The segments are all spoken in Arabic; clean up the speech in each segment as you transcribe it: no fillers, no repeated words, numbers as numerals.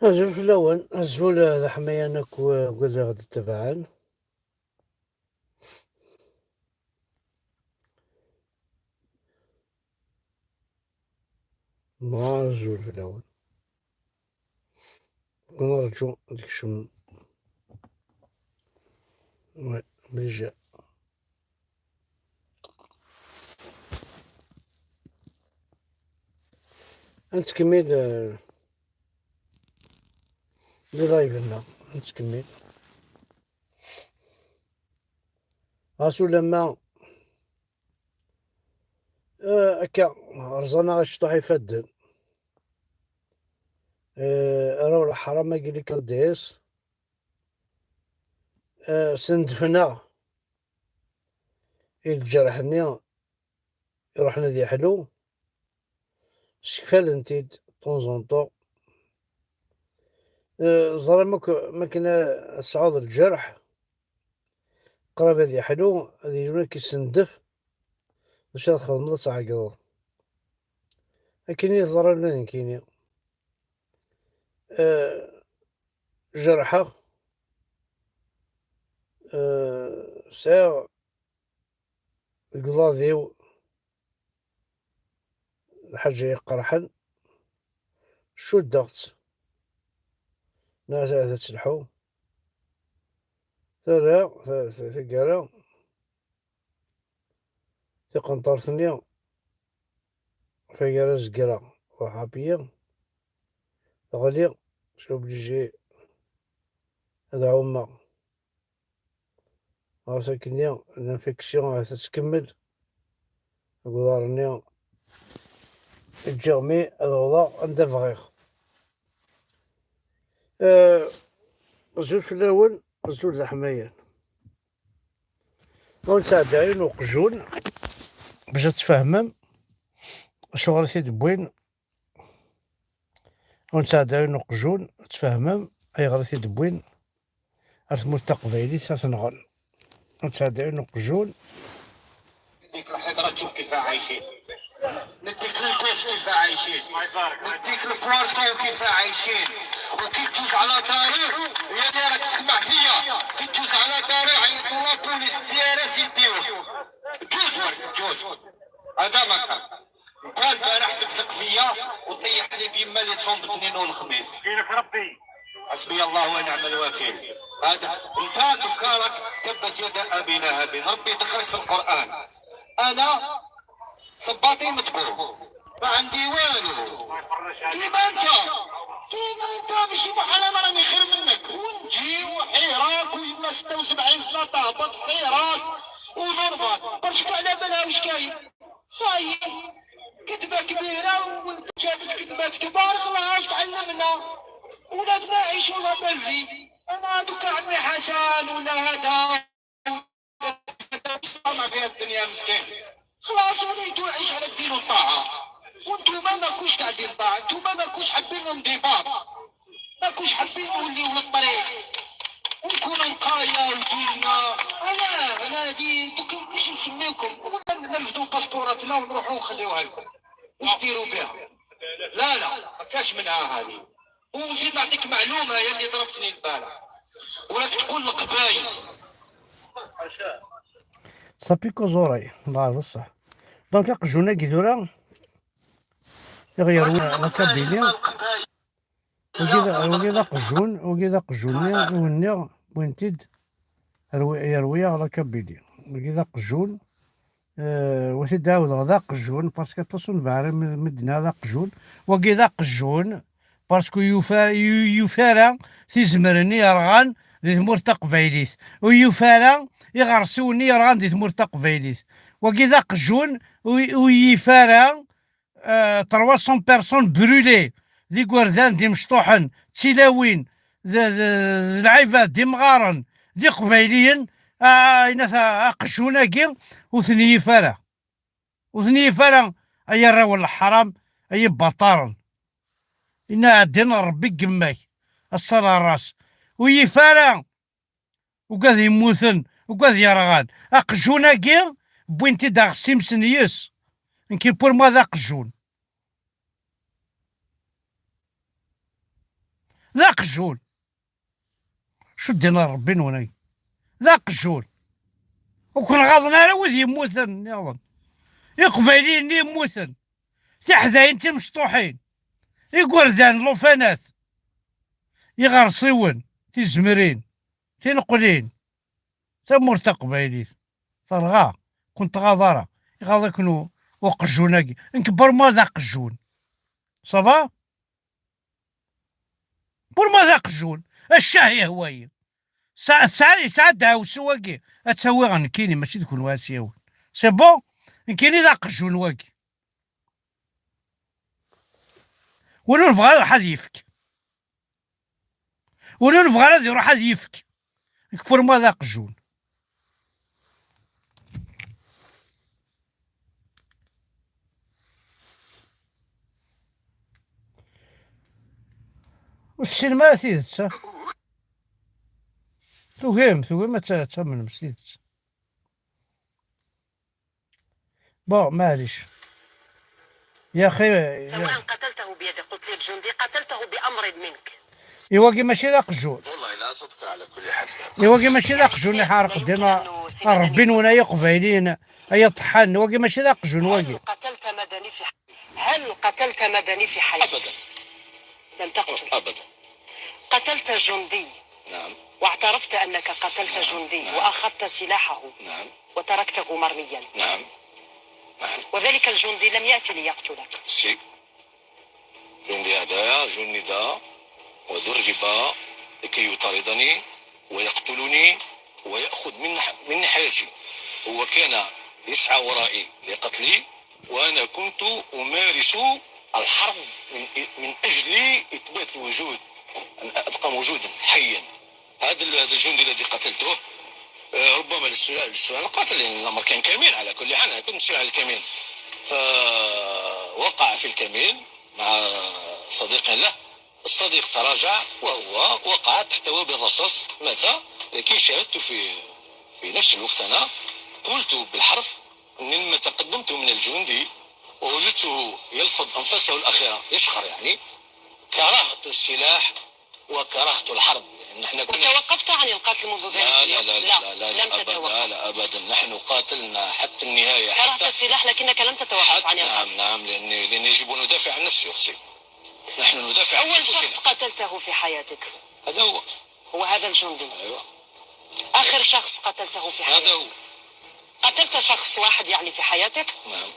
أزول في الأول أزول ذا حميانك وقذا غد تبعان ما أزول في الأول كون رجو ديك شم بلجا أنت كمل لي لايفنا أنت كمل أسو لما أكا رزانا غشطح يفدن راهو الحرام قال كالديس سندفنا الجرحني يروح نادي حلو شكفال انتيد طون طون ظلمك ما كنا صعود الجرح قراب هذي حلو هذي لونا كيسندف واش هاد خدمة تعقد لكن يظهر لنا كاينين جرحة ساعة القضاضيو الحاجة يقرحن شو الضغط ناس هذا تسلحو ترى ثقارا تقنطر ثنيا فقارا زقرا وحابية غالية شو بلجي هذا هما ساكنيا الانفكسيون هذا تكمل قدرني الجرمي هذا وضع عند فغيغ زول في الأول زول ذا حماية ونساعدين وقجون باش تفهمم شغل سيد بوين ونساعدين وقجون تفهمم أي غرسي دبوين أرث قبيلي ساسنغال ونساعدين وقجون نديك الحضرة تشوف كيف عايشين، نديك الكوش كيف عايشين، نديك الفرنسا كيف عايشين، وكي تجوز على داري يا دارك تسمع فيا، كي تجوز على داري عيطوا لا بوليس ديالها يديوه، جوز هذا ما كان، كان البارح تمسك فيا وطيح لي بيما اللي تصوم الاثنين والخميس. كينك ربي. حسبي الله ونعم الوكيل. هذا انت ذكرك تبت يد ابي لهب، ربي ذكرك في القران. انا صباطي متبوع ما عندي والو، كيما انت ماشي بحال انا راني خير منك، ونجي وحيراك ويما 76 سنه تهبط حيراك ونورمال برشك على بالها واش كاين صايي كذبه كبيره وجابت كذبات كبار خلاص تعلمنا ولادنا يعيشوا لا بلفي. انا دوكا عمي حسن ولا هذا ما فيها الدنيا مسكين خلاص وليتو يعيش على الدين والطاعه، وانتوما ماكوش تاع دين طاعه، انتوما ماكوش حابين انضباط، ماكوش حابين نوليو للطريق ونكونوا نقايا وديننا. انا هادي دوك باش نسميكم ولا نرفدوا باسبوراتنا ونروحوا نخليوها لكم واش ديروا بها؟ لا ما كاش منها هذه. ونزيد نعطيك معلومه هي اللي ضربتني البارح، وراك تقول القبايل صافيكو زوري الله بصح دونك قجونا كيدورا يغيروا لكابيلي وكذا قجون ونيا وينتيد يروي على كابيلي وكذا قجون وسيد داود غدا قجون باسكو تصون فارم مدنا هذا قجون وكذا قجون باسكو يفارا تيزمرني يرغان دي تمور تقبايليس ويفارا يغرسوني يرغان دي تمور تقبايليس وكذا قجون ويفارا 300 بيرسون برولي دي كوردان دي مشطوحن تيلاوين العباد دي مغارن دي قبايليين إناث قشوناكي وثني فرا أي الراول الحرام أي بطارن إنا عدينا ربي قماك الصلاة الراس ويفارا وقاذ يموثن وقاذ يرغان أقجوناكي بوينتي داغ سيمسنيس نكي بور ماذا قجون ذا قجول شو دينا ربي نوني ذا قجول وكون غاضنا على ود يموتن يظن يقبايلين اللي يموتن تحذاين مشطوحين يقرذان لوفانات يغرصيون تيزمرين تينقلين تمورت قبايليت ترغا كنت غاضرة يغاضا كنو وقجوناكي نكبر ما ذا قجون صافا بور ما ذا قجون الشاهي هواي ساعة داو سواكي اتسوي غنكيني ماشي تكون واسياون سي بون نكيني ذا قجون واكي ولو نبغى يروح هاد يفك ولو نبغى هاد يروح هاد يفك نكبر ما ذا قجون والسينما ثيث توهم تامن مسيت بون معليش يا اخي سواء قتلته بيد قلت لك جندي قتلته بأمر منك يواقي ماشي ذا قجون والله لا صدق على كل حال يواقي ماشي ذا قجون حارق دينا ربي ونا قبايلين اي طحان واقي ماشي ذا قجون واقي هل قتلت مدني في حياتك؟ ابدا لم تقتل ابدا. قتلت جندي نعم واعترفت أنك قتلت جندي وأخذت سلاحه نعم وتركته مرميا نعم وذلك الجندي لم يأتي ليقتلك. سي جندي هذايا جند ودرب لكي يطاردني ويقتلني ويأخذ مني حياتي. هو كان يسعى ورائي لقتلي وأنا كنت أمارس الحرب من أجل إثبات الوجود، أن أبقى موجودا حيا. هذا الجندي الذي قتلته ربما للسؤال قاتل، لأن الأمر كان كمين على كل حال. أنا كنت مسؤول على الكمين، فوقع في الكمين مع صديق له. الصديق تراجع وهو وقع تحت وابل الرصاص، مات. لكن شاهدت في نفس الوقت أنا قلت بالحرف أني لما تقدمت من الجندي ووجدته يلفظ أنفاسه الأخيرة يشخر، يعني كرهت السلاح وكرهت الحرب. يعني نحن كنا وتوقفت عن القتل منذ ذلك لا اليوم؟ لا لا لا لا, لا, لم أبدا تتوقف. لا أبدا. نحن قاتلنا حتى النهاية. كرهت السلاح لكنك لم تتوقف عن القتل. نعم لأن يجب أن ندافع عن نفسي أختي. نحن ندافع عن أول شخص أنفسنا. قتلته في حياتك هذا هو هذا الجندي. أيوه آخر شخص قتلته في هذا حياتك هو. قتلت شخص واحد يعني في حياتك؟ نعم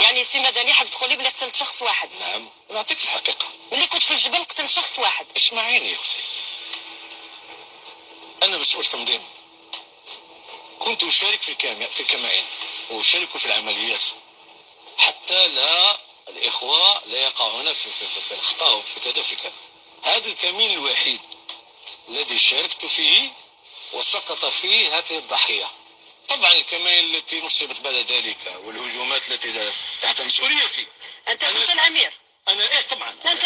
يعني سي مدني حاب تقولي بلي قتلت شخص واحد؟ نعم نعطيك الحقيقة. ملي كنت في الجبل قتلت شخص واحد. اسمعيني يا أختي، أنا مسؤول تنظيم، كنت أشارك في الكمائن وأشارك في العمليات حتى لا الإخوة لا يقعون في الأخطاء وفي كذا في كذا. هذا الكمين الوحيد الذي شاركت فيه وسقط فيه هذه الضحية. طبعا الكمائن التي نصبت بعد ذلك والهجومات التي تحت مسؤوليتي. أنت كنت الأمير. أنا إيه طبعا. أنت كنت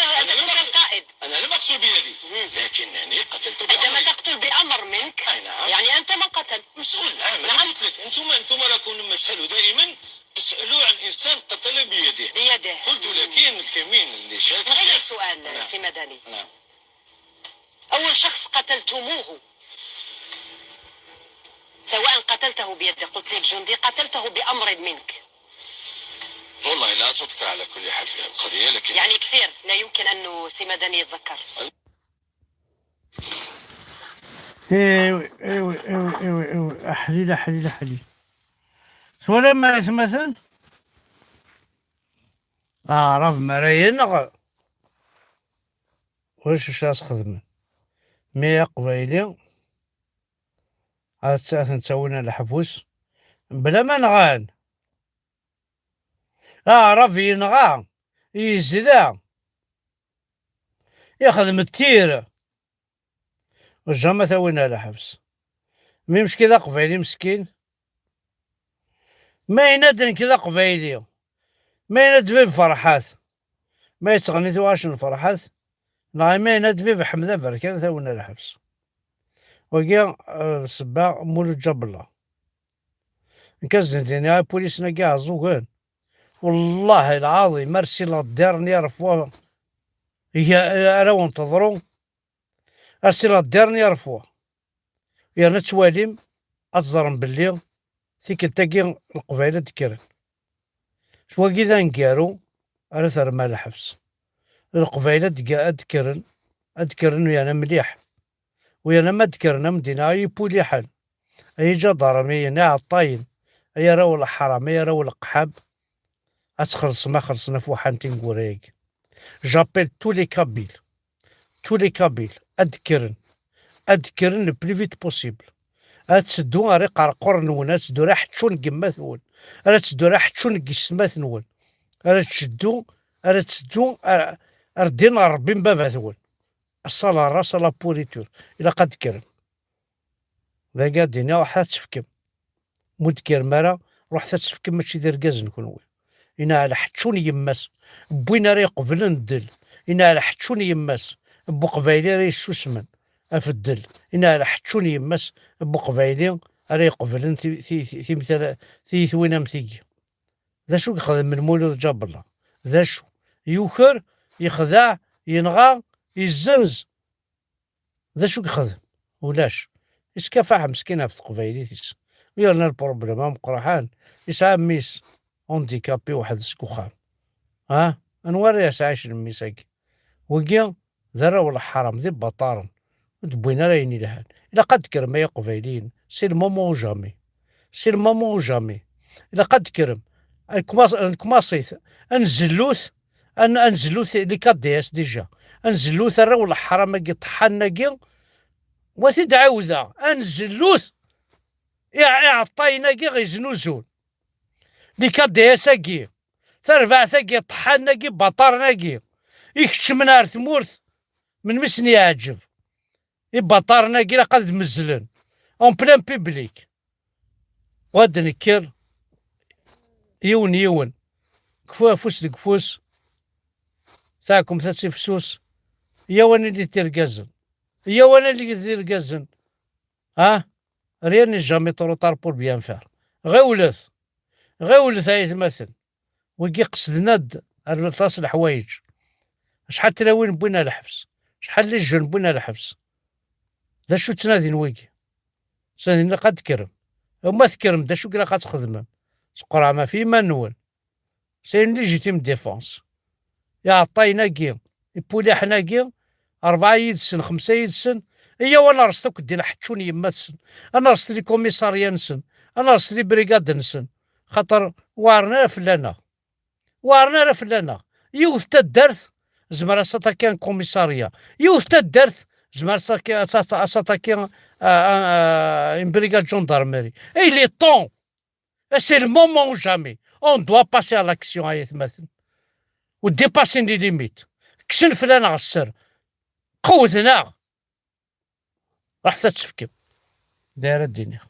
القائد. أنا لم أقتل بيدي لكنني قتلت عندما بأمري. تقتل بأمر منك أي نعم. يعني أنت من قتل. مسؤول. نعم نعم. قلت لك أنتم راكم مسألوا دائما تسألوا عن إنسان قتل بيده. قلت لكن الكمين اللي شارك نغير فيه. السؤال نعم. سي مدني. نعم. أول شخص قتلتموه سواء قتلته بيدك قلت لك جندي قتلته بأمر منك. والله لا تذكر على كل حال في القضية، لكن يعني كثير لا يمكن أنه سي مدني يتذكر. ايوه احليل سوالا ما مثلا اعرف مراين واش شاس خدمة مي قبايلي عاد ساعة نسوينا الحبوس بلا ما نغان اعرف ينغا يزدا يخدم التير وجا ثوينا الحبس مي مش كذا قبايلي مسكين ما يندن كذا قبايلي ما يندفي بفرحات ما يتغني واش الفرحات لا ما يندفي بحمدة بركان ثوينا الحبس وكيا سبا مول جبلة نكزن يا بوليسنا كاع زوكان والله العظيم مرسي لا دارني رفوا هي راهو ننتظرو سي لا ديرنيير فوا، يا نتواليم أتزرم باللي تيكلتاكي القبايلة دكرن شوا كذا نكارو راه ثرما الحبس القبايلة أدكرن ويانا مليح، ويانا ما دكرنا مدينة يبولي حال أي جدارمي نا عطاين أي راهو الحرام أي راهو القحاب أتخلص ما خلصنا فوحانتي نقوليك. جابيل تو لي كابيل أدكرن لو بلي فيت بوسيبل، أتسدو غير قرقر نون، أتسدو راه حتشون كمات نون، راه تسدو راه حتشون كيسمات نون، راه تسدو ردين ربي بابا نون، الصلاة راس لا بوريتور إلا قد كرن ذا قادينا راح تفكم مدكر مرا روح تفكم ماشي ذا ركاز نكون إنا على حتشون يماس بوينا راه يقبل ندل، إنا على حتشون يماس بو قبايلي راه يشوسمن أفدل، إنا على حتشون يماس بو قبايلي راه يقبلن في مثال في ثوينا مثيكي. ذا شو يخدم من مولود جاب الله، ذا شو يوكر يخدع ينغى يزنز، ذا شو يخدم ولاش يسكافح مسكينة في قبايليتيس ويرنا البروبليم مقرحان يسعى ميس اونديكابي واحد سكوخام انوار عايش الميساكي وكيا ذرا ولا حرام ذي بطارن دبوينا رايني لهان إلا قد كرم يا قبايليين سي المومون جامي سي المومون جامي إلا قد كرم الكماصيث انزلوث انزلوث لي كادياس ديجا انزلوث الرا ولا حرام كي طحنا كي وثيد عاوذة انزلوث عطاينا كي غيزنوزون لي كادياساكي ترفع ثاكي طحنا كي بطارنا كي يكتشمنا على ثمورث من مسني يعجب يبطارنا كي قد مزلن اون بلان بيبليك غاد نكر يون كفوا فوس دكفوس تاعكم ثلاث فسوس يا وانا اللي ترقزن يا وانا اللي ترقزن ريان جامي طروطار بور بيان فار غولث هاي تمثل وكي قصدنا الرطاس الحوايج شحال تلاوين بوينا الحبس شحال لي الجن بوينا الحبس ذا شو تنادين ويكي تنادين قد كرم وما تكرم دا شو كلا قد تخدم تقرا ما في مانوال سي ليجيتيم ديفونس يا عطاينا كي يبولي حنا كي 4 يدسن 5 يدسن إيا وانا رستك دينا حتشوني يما تسن انا رست لي كوميساريا نسن انا رست لي بريغاد نسن خاطر وارنا فلانا يوث تدرث زمر ساتا كان كوميساريا يوث تدرث زمر ساتا كان ان بريغاد جوندارميري اي لي طون سي المومون جامي اون دوا باسي على لاكسيون هاي تمثل وديباسي لي ليميت كسن فلان غسر قوتنا راح تتفكم دايره الدنيا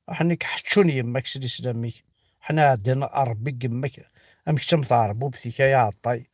حنيك حتشوني يماك سيدي سلامي حنا عندنا ربي يماك امك تمطار بوبتيك يا عطاي